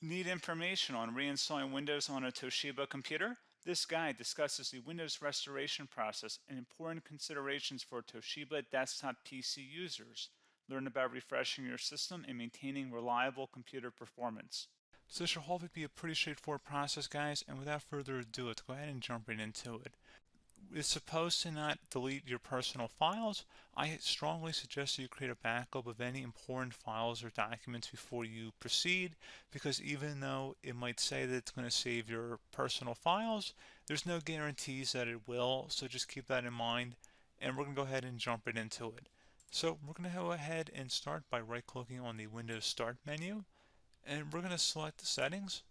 Need information on reinstalling Windows on a Toshiba computer? This guide discusses the Windows restoration process and important considerations for Toshiba desktop PC users. Learn about refreshing your system and maintaining reliable computer performance. So this should hopefully be a pretty straightforward process, guys, and without further ado, let's go ahead and jump right into it. It's supposed to not delete your personal files. I strongly suggest that you create a backup of any important files or documents before you proceed, because even though it might say that it's going to save your personal files, there's no guarantees that it will, so just keep that in mind, and we're going to go ahead and jump right into it. So we're going to go ahead and start by right-clicking on the Windows Start menu, and we're going to select the settings.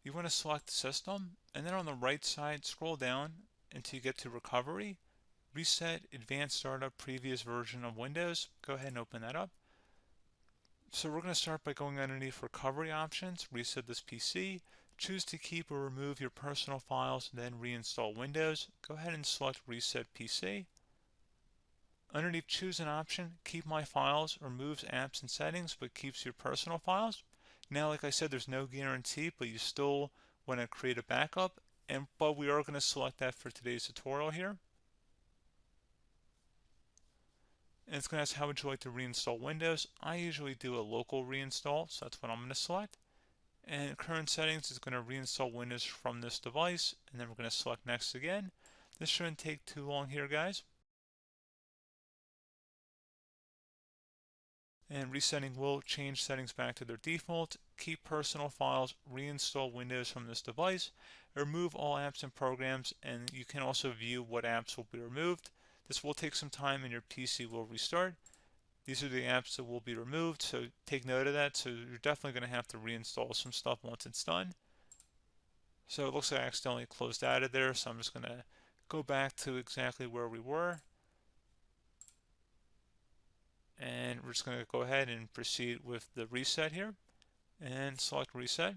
You want to select System, and then on the right side, scroll down until you get to Recovery. Reset Advanced Startup Previous Version of Windows. Go ahead and open that up. So we're going to start by going underneath Recovery Options, reset this PC, choose to keep or remove your personal files, then reinstall Windows. Go ahead and select Reset PC. Underneath Choose an option, Keep My Files removes apps and settings but keeps your personal files. Now, like I said, there's no guarantee, but you still want to create a backup, but we are going to select that for today's tutorial here. And it's going to ask how would you like to reinstall Windows. I usually do a local reinstall, so that's what I'm going to select. And current settings is going to reinstall Windows from this device, and then we're going to select next again. This shouldn't take too long here, guys. And resetting will change settings back to their default, keep personal files, reinstall Windows from this device, remove all apps and programs, and you can also view what apps will be removed. This will take some time and your PC will restart. These are the apps that will be removed, so take note of that. So you're definitely going to have to reinstall some stuff once it's done. So it looks like I accidentally closed out of there, so I'm just going to go back to exactly where we were. And we're just going to go ahead and proceed with the reset here and select reset.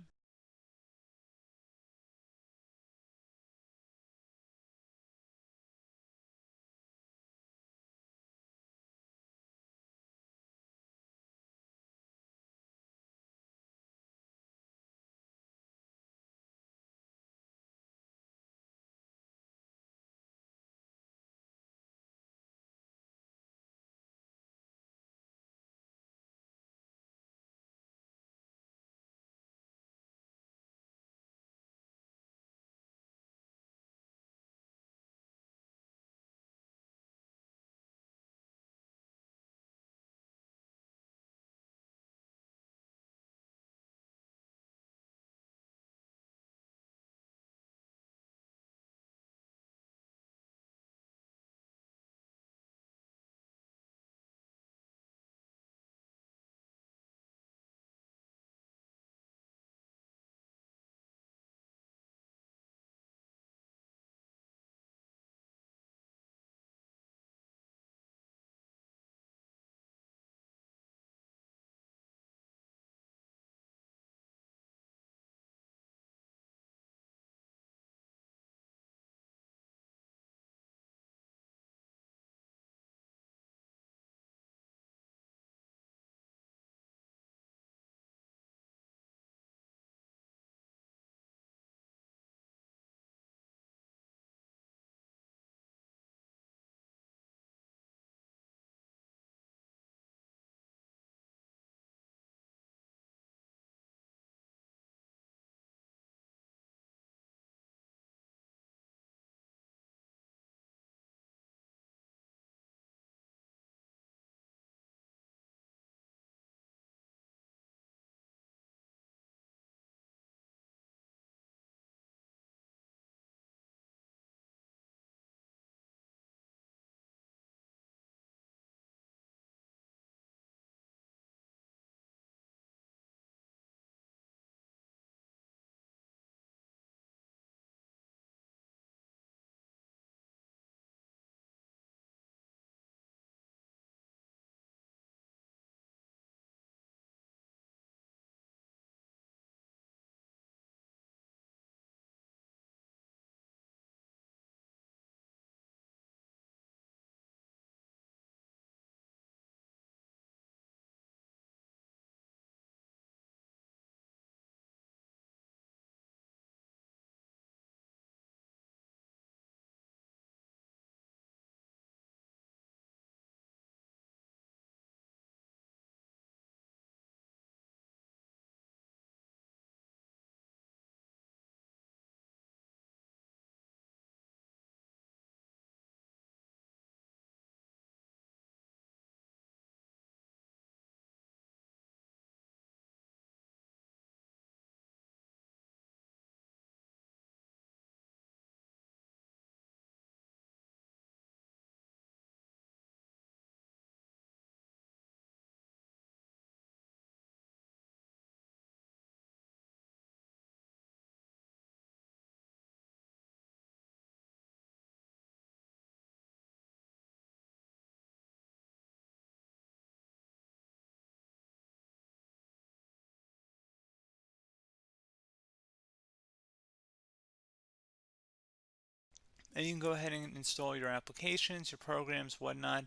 And you can go ahead and install your applications, your programs, whatnot,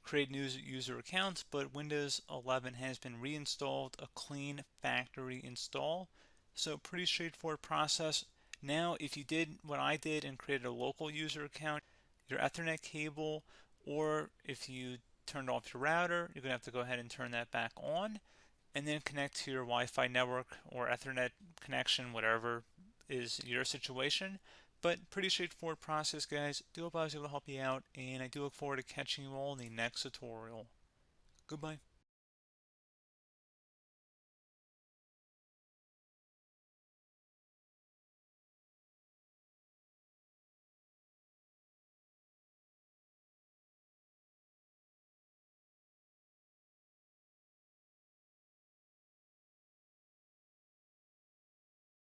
create new user accounts. But Windows 11 has been reinstalled, a clean factory install. So pretty straightforward process. Now, if you did what I did and created a local user account, your Ethernet cable, or if you turned off your router, you're going to have to go ahead and turn that back on and then connect to your Wi-Fi network or Ethernet connection, whatever is your situation. But pretty straightforward process, guys. Do hope I was able to help you out, and I do look forward to catching you all in the next tutorial. Goodbye.